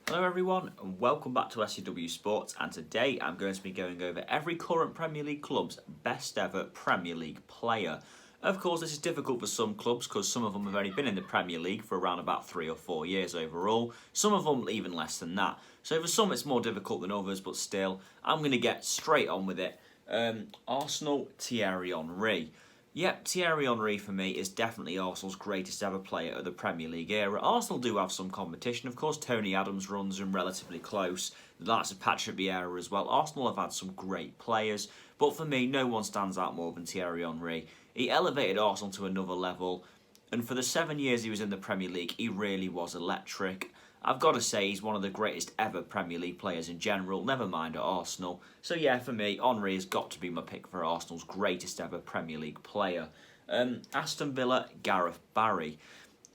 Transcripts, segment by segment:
Hello everyone and welcome back to STW Sports, and today I'm going to be going over every current Premier League club's best ever Premier League player. Of course, this is difficult for some clubs because some of them have only been in the Premier League for around about 3 or 4 years overall, some of them even less than that. So for some it's more difficult than others, but still, I'm going to get straight on with it. Arsenal, Thierry Henry. Yep, Thierry Henry for me is definitely Arsenal's greatest ever player of the Premier League era. Arsenal do have some competition, of course. Tony Adams runs them relatively close. The likes of Patrick Vieira as well. Arsenal have had some great players, but for me, no one stands out more than Thierry Henry. He elevated Arsenal to another level, and for the 7 years he was in the Premier League, he really was electric. I've got to say he's one of the greatest ever Premier League players in general, never mind at Arsenal. So yeah, for me, Henry has got to be my pick for Arsenal's greatest ever Premier League player. Aston Villa, Gareth Barry.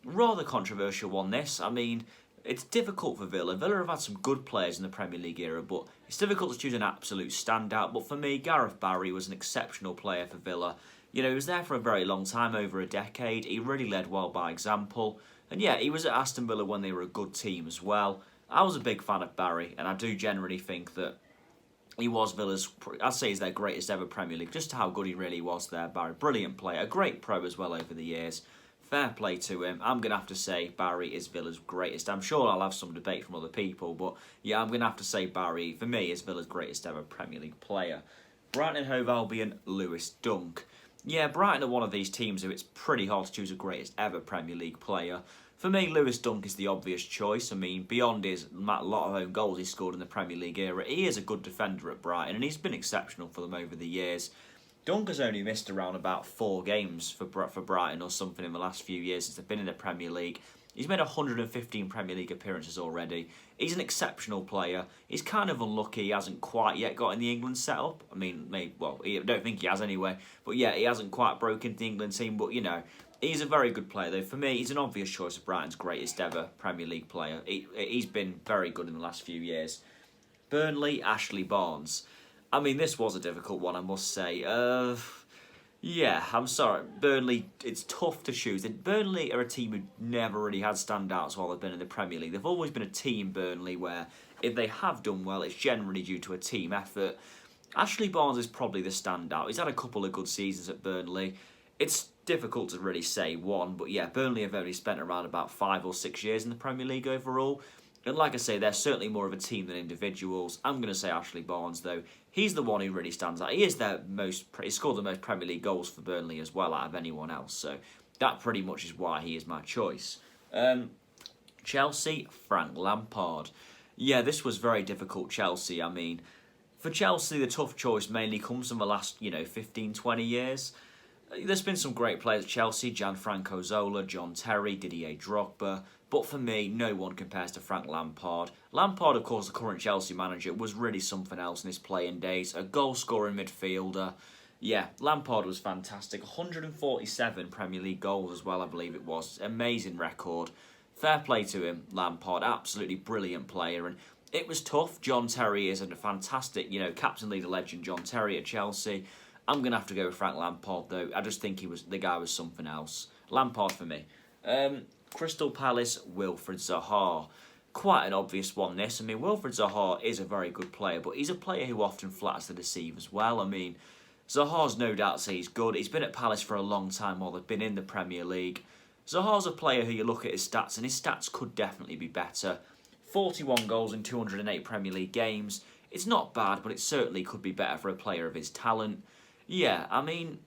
Rather controversial one this. I mean, it's difficult for Villa. Villa have had some good players in the Premier League era, but it's difficult to choose an absolute standout. But for me, Gareth Barry was an exceptional player for Villa. You know, he was there for a very long time, over a decade. He really led well by example. And yeah, he was at Aston Villa when they were a good team as well. I was a big fan of Barry, and I do generally think that he was Villa's, I'd say he's their greatest ever Premier League, just how good he really was there, Barry. Brilliant player, a great pro as well over the years. Fair play to him. I'm going to have to say Barry is Villa's greatest. I'm sure I'll have some debate from other people, but yeah, I'm going to have to say Barry, for me, is Villa's greatest ever Premier League player. Brighton and Hove Albion, Lewis Dunk. Yeah, Brighton are one of these teams who it's pretty hard to choose a greatest ever Premier League player. For me, Lewis Dunk is the obvious choice. I mean, beyond his lot of own goals he scored in the Premier League era, he is a good defender at Brighton, and he's been exceptional for them over the years. Dunk has only missed around about 4 games for Brighton or something in the last few years since they've been in the Premier League. He's made 115 Premier League appearances already. He's an exceptional player. He's kind of unlucky he hasn't quite yet got in the England setup. I mean, I don't think he has anyway. But yeah, he hasn't quite broken the England team. But, you know, he's a very good player, though. For me, he's an obvious choice of Brighton's greatest ever Premier League player. He's been very good in the last few years. Burnley, Ashley Barnes. I mean, this was a difficult one, I must say. Yeah, I'm sorry. Burnley, it's tough to choose. Burnley are a team who never really had standouts while they've been in the Premier League. They've always been a team, Burnley, where if they have done well, it's generally due to a team effort. Ashley Barnes is probably the standout. He's had a couple of good seasons at Burnley. It's difficult to really say one, but yeah, Burnley have only spent around about 5 or 6 years in the Premier League overall. And like I say, they're certainly more of a team than individuals. I'm going to say Ashley Barnes, though. He's the one who really stands out. He scored the most Premier League goals for Burnley as well out of anyone else. So that pretty much is why he is my choice. Chelsea, Frank Lampard. Yeah, this was very difficult, Chelsea. I mean, for Chelsea, the tough choice mainly comes from the last, 15, 20 years. There's been some great players at Chelsea, Gianfranco Zola, John Terry, Didier Drogba, but for me, no one compares to Frank Lampard. Lampard, of course, the current Chelsea manager, was really something else in his playing days, a goal-scoring midfielder. Yeah, Lampard was fantastic, 147 Premier League goals as well, I believe it was. Amazing record. Fair play to him, Lampard, absolutely brilliant player, and it was tough. John Terry is a fantastic, captain leader legend, John Terry at Chelsea. I'm going to have to go with Frank Lampard, though. I just think the guy was something else. Lampard for me. Crystal Palace, Wilfried Zaha. Quite an obvious one, this. I mean, Wilfried Zaha is a very good player, but he's a player who often flatters to deceive as well. I mean, Zaha's no doubt say he's good. He's been at Palace for a long time while they've been in the Premier League. Zaha's a player who you look at his stats, and his stats could definitely be better. 41 goals in 208 Premier League games. It's not bad, but it certainly could be better for a player of his talent. Yeah, I mean,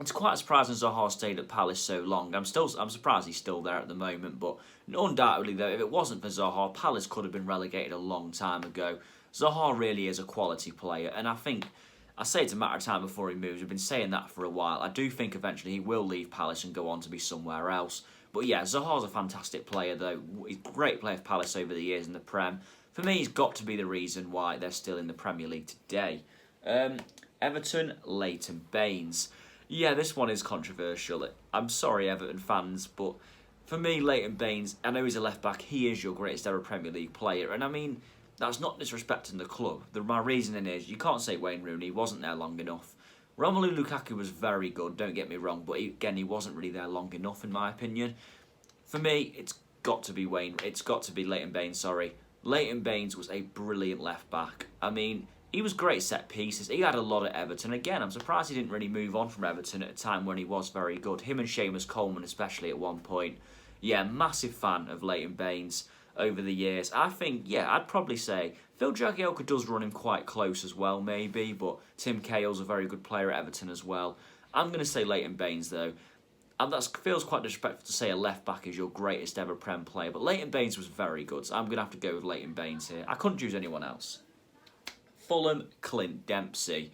it's quite surprising Zaha stayed at Palace so long. I'm surprised he's still there at the moment, but undoubtedly, though, if it wasn't for Zaha, Palace could have been relegated a long time ago. Zaha really is a quality player, and I say it's a matter of time before he moves. We've been saying that for a while. I do think eventually he will leave Palace and go on to be somewhere else. But yeah, Zaha's a fantastic player, though. He's a great player for Palace over the years in the Prem. For me, he's got to be the reason why they're still in the Premier League today. Everton, Layton Baines. Yeah, this one is controversial. I'm sorry, Everton fans, but for me, Layton Baines, I know he's a left-back, he is your greatest ever Premier League player, and I mean, that's not disrespecting the club. My reasoning is, you can't say Wayne Rooney wasn't there long enough. Romelu Lukaku was very good, don't get me wrong, but he wasn't really there long enough, in my opinion. For me, it's got to be Layton Baines, sorry. Leighton Baines was a brilliant left back. I mean, he was great set pieces. He had a lot at Everton. Again, I'm surprised he didn't really move on from Everton at a time when he was very good. Him and Seamus Coleman especially at one point. Yeah, massive fan of Leighton Baines over the years. I think, yeah, I'd probably say Phil Jackielka does run him quite close as well, maybe, but Tim Cahill's a very good player at Everton as well. I'm going to say Leighton Baines, though. And that feels quite disrespectful to say a left-back is your greatest ever Prem player, but Leighton Baines was very good, so I'm going to have to go with Leighton Baines here. I couldn't choose anyone else. Fulham, Clint Dempsey.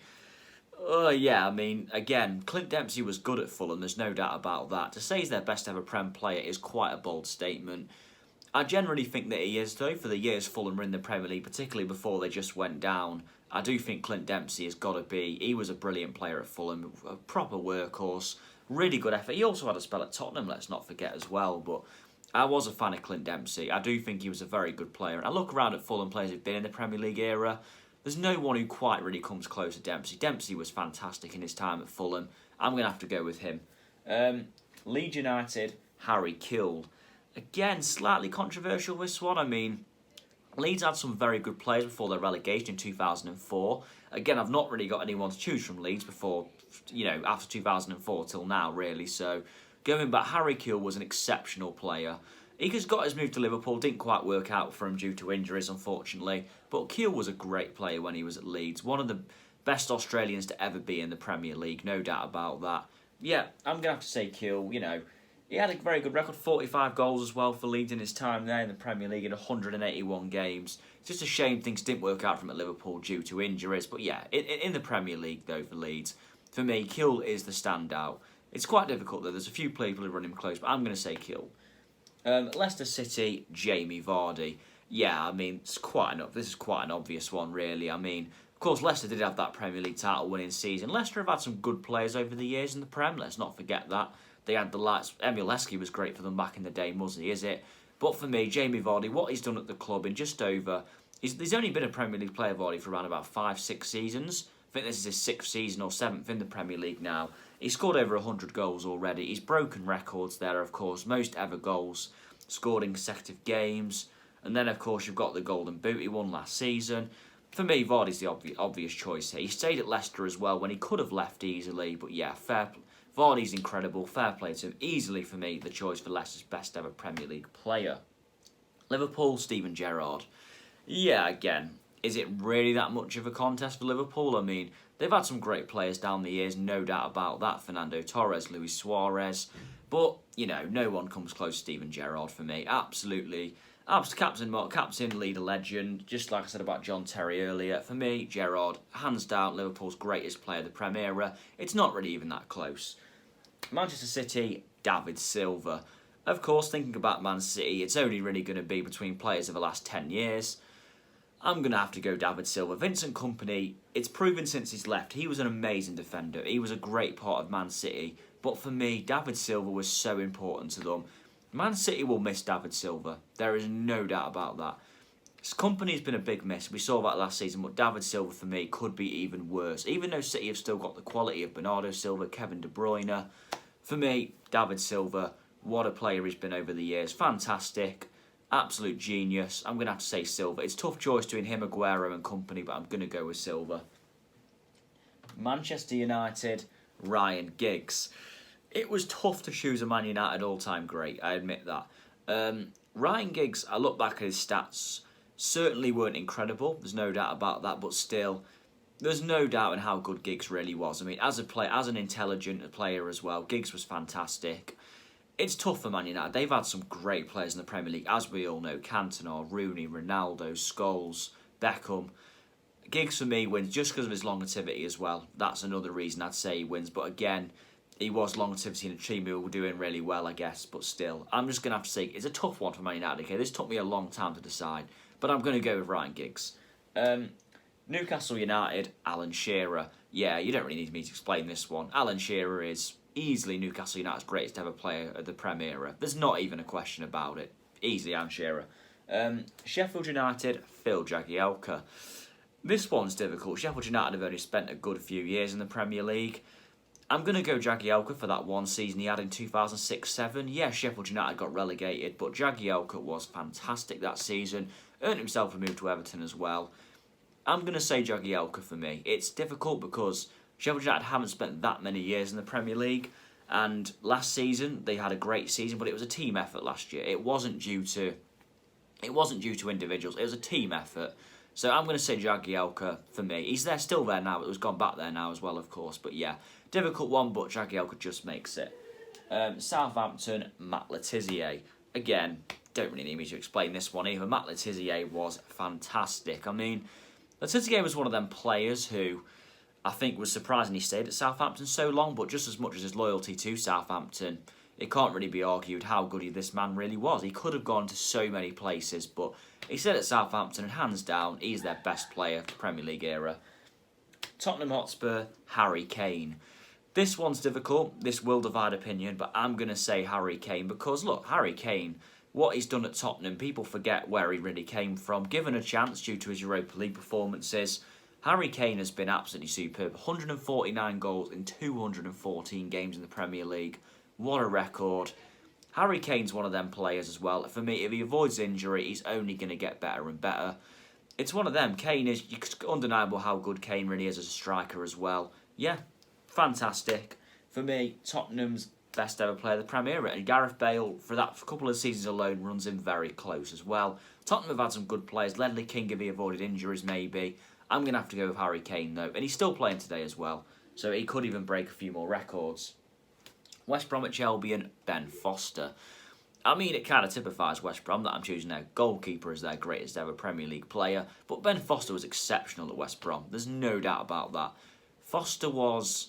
Yeah, I mean, again, Clint Dempsey was good at Fulham, there's no doubt about that. To say he's their best ever Prem player is quite a bold statement. I generally think that he is, though, for the years Fulham were in the Premier League, particularly before they just went down. I do think Clint Dempsey has got to be. He was a brilliant player at Fulham, a proper workhorse, really good effort. He also had a spell at Tottenham, let's not forget as well, but I was a fan of Clint Dempsey. I do think he was a very good player. And I look around at Fulham players who've been in the Premier League era, there's no one who quite really comes close to Dempsey. Dempsey was fantastic in his time at Fulham. I'm going to have to go with him. Leeds United, Harry Kewell. Again, slightly controversial this one. I mean, Leeds had some very good players before their relegation in 2004. Again, I've not really got anyone to choose from Leeds before, after 2004 till now, really. So, going back, Harry Kewell was an exceptional player. He just got his move to Liverpool, didn't quite work out for him due to injuries, unfortunately. But Kewell was a great player when he was at Leeds. One of the best Australians to ever be in the Premier League, no doubt about that. Yeah, I'm going to have to say Kewell, he had a very good record, 45 goals as well for Leeds in his time there in the Premier League in 181 games. It's just a shame things didn't work out for him at Liverpool due to injuries. But yeah, in the Premier League, though, for Leeds, for me, Kewell is the standout. It's quite difficult, though. There's a few people who run him close, but I'm going to say Kewell. Leicester City, Jamie Vardy. Yeah, I mean, this is quite an obvious one, really. I mean, of course, Leicester did have that Premier League title winning season. Leicester have had some good players over the years in the Prem, let's not forget that. They had the lights. Emil Heskey was great for them back in the day, wasn't he, is it? But for me, Jamie Vardy, what he's done at the club in just over... He's only been a Premier League player, Vardy, for around about 5-6 seasons. I think this is his 6th season or 7th in the Premier League now. He's scored over 100 goals already. He's broken records there, of course. Most ever goals scored in consecutive games. And then, of course, you've got the Golden Boot he won last season. For me, Vardy's the obvious choice here. He stayed at Leicester as well when he could have left easily. But yeah, Vardy's incredible. Fair play to him. Easily, for me, the choice for Leicester's best ever Premier League player. Liverpool, Steven Gerrard. Yeah, again, is it really that much of a contest for Liverpool? I mean, they've had some great players down the years, no doubt about that. Fernando Torres, Luis Suarez. But, no one comes close to Steven Gerrard for me. Absolutely. Captain, leader, legend. Just like I said about John Terry earlier. For me, Gerrard, hands down, Liverpool's greatest player of the Prem era. It's not really even that close. Manchester City, David Silva. Of course, thinking about Man City, it's only really going to be between players of the last 10 years. I'm going to have to go David Silva. Vincent Kompany, it's proven since he's left, he was an amazing defender. He was a great part of Man City. But for me, David Silva was so important to them. Man City will miss David Silva. There is no doubt about that. His company's been a big miss. We saw that last season, but David Silva, for me, could be even worse. Even though City have still got the quality of Bernardo Silva, Kevin De Bruyne, for me, David Silva, what a player he's been over the years. Fantastic. Absolute genius. I'm going to have to say Silva. It's a tough choice between him, Aguero and company, but I'm going to go with Silva. Manchester United, Ryan Giggs. It was tough to choose a Man United all-time great, I admit that. Ryan Giggs, I look back at his stats, certainly weren't incredible, there's no doubt about that, but still, there's no doubt in how good Giggs really was. I mean, as an intelligent player as well, Giggs was fantastic. It's tough for Man United. They've had some great players in the Premier League, as we all know. Cantona, Rooney, Ronaldo, Scholes, Beckham. Giggs, for me, wins just because of his longevity as well. That's another reason I'd say he wins. But again, he was longevity in a team who were doing really well, I guess. But still, I'm just going to have to say it's a tough one for Man United. Okay, this took me a long time to decide. But I'm going to go with Ryan Giggs. Newcastle United, Alan Shearer. Yeah, you don't really need me to explain this one. Alan Shearer is easily Newcastle United's greatest ever player at the Prem era. There's not even a question about it. Easily Alan Shearer. Sheffield United, Phil Jackielka. This one's difficult. Sheffield United have only spent a good few years in the Premier League. I'm going to go Jackielka for that one season he had in 2006-07. Yeah, Sheffield United got relegated, but Jackielka was fantastic that season. Earned himself a move to Everton as well. I'm going to say Jackielka for me. It's difficult because Sheffield United haven't spent that many years in the Premier League. And last season, they had a great season, but it was a team effort last year. It wasn't due to individuals. It was a team effort. So I'm going to say Jackielka for me. He's still there now, but he's gone back there now as well, of course. But yeah, difficult one, but Jackielka just makes it. Southampton, Matt Le Tissier. Again, don't really need me to explain this one either. Matt Le Tissier was fantastic. I mean, Le Tissier was one of them players who I think was surprising he stayed at Southampton so long, but just as much as his loyalty to Southampton, it can't really be argued how good this man really was. He could have gone to so many places, but he stayed at Southampton, and hands down, he's their best player of the Premier League era. Tottenham Hotspur, Harry Kane. This one's difficult. This will divide opinion, but I'm going to say Harry Kane because, look, Harry Kane, what he's done at Tottenham, people forget where he really came from. Given a chance due to his Europa League performances, Harry Kane has been absolutely superb. 149 goals in 214 games in the Premier League. What a record. Harry Kane's one of them players as well. For me, if he avoids injury, he's only going to get better and better. It's one of them. Kane is undeniable how good Kane really is as a striker as well. Yeah, fantastic. For me, Tottenham's best ever player of the Premier League. And Gareth Bale, for that couple of seasons alone, runs in very close as well. Tottenham have had some good players. Ledley King, if he avoided injuries, maybe. I'm going to have to go with Harry Kane, though. And he's still playing today as well. So he could even break a few more records. West Bromwich Albion, Ben Foster. I mean, it kind of typifies West Brom that I'm choosing their goalkeeper as their greatest ever Premier League player. But Ben Foster was exceptional at West Brom. There's no doubt about that. Foster was...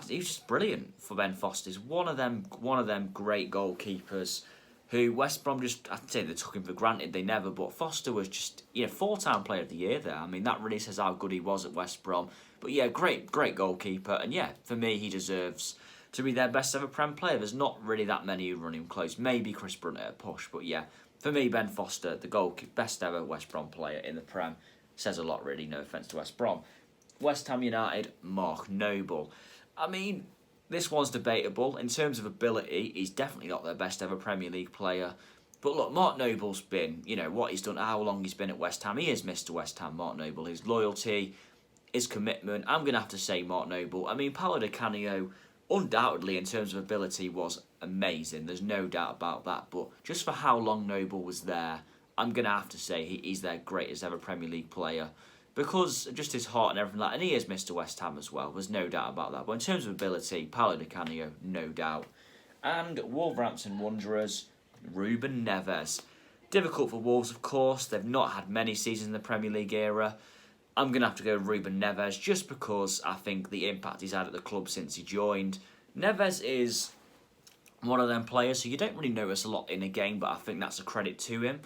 he was just brilliant for Ben Foster. He's one of them great goalkeepers who West Brom just, I'd say they took him for granted, they never, but Foster was just, 4-time player of the year there. I mean, that really says how good he was at West Brom. But yeah, great goalkeeper, and yeah, for me, he deserves to be their best ever Prem player. There's not really that many who run him close. Maybe Chris Brunt at a push, but yeah, for me, Ben Foster, the best ever West Brom player in the Prem, says a lot really, no offence to West Brom. West Ham United, Mark Noble. I mean, this one's debatable. In terms of ability, he's definitely not their best ever Premier League player. But look, Mark Noble's been, what he's done, how long he's been at West Ham. He is Mr. West Ham, Mark Noble. His loyalty, his commitment. I'm going to have to say Mark Noble. I mean, Paolo Di Canio, undoubtedly, in terms of ability, was amazing. There's no doubt about that. But just for how long Noble was there, I'm going to have to say he's their greatest ever Premier League player. Because just his heart and everything like that, and he is Mr. West Ham as well, there's no doubt about that. But in terms of ability, Paolo Di Canio, no doubt. And Wolverhampton Wanderers, Ruben Neves. Difficult for Wolves, of course. They've not had many seasons in the Premier League era. I'm going to have to go with Ruben Neves just because I think the impact he's had at the club since he joined. Neves is one of them players who you don't really notice a lot in a game, but I think that's a credit to him.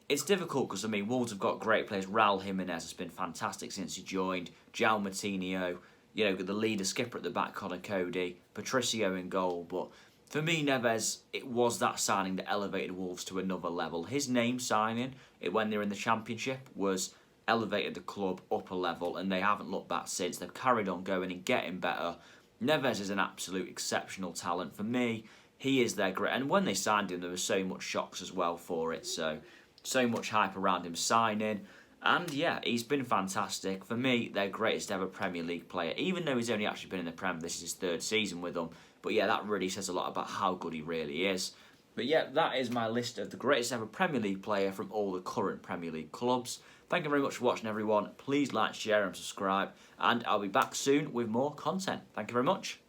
It's difficult because, Wolves have got great players. Raul Jimenez has been fantastic since he joined. João Moutinho, the leader, skipper at the back, Connor Cody, Patricio in goal. But for me, Neves, it was that signing that elevated Wolves to another level. His name signing, when they were in the Championship, was elevated the club up a level, and they haven't looked back since. They've carried on going and getting better. Neves is an absolute exceptional talent. For me, he is their great. And when they signed him, there was so much shocks as well for it. So much hype around him signing. And yeah, he's been fantastic. For me, their greatest ever Premier League player. Even though he's only actually been in the Prem, this is his third season with them. But yeah, that really says a lot about how good he really is. But yeah, that is my list of the greatest ever Premier League player from all the current Premier League clubs. Thank you very much for watching, everyone. Please like, share and subscribe. And I'll be back soon with more content. Thank you very much.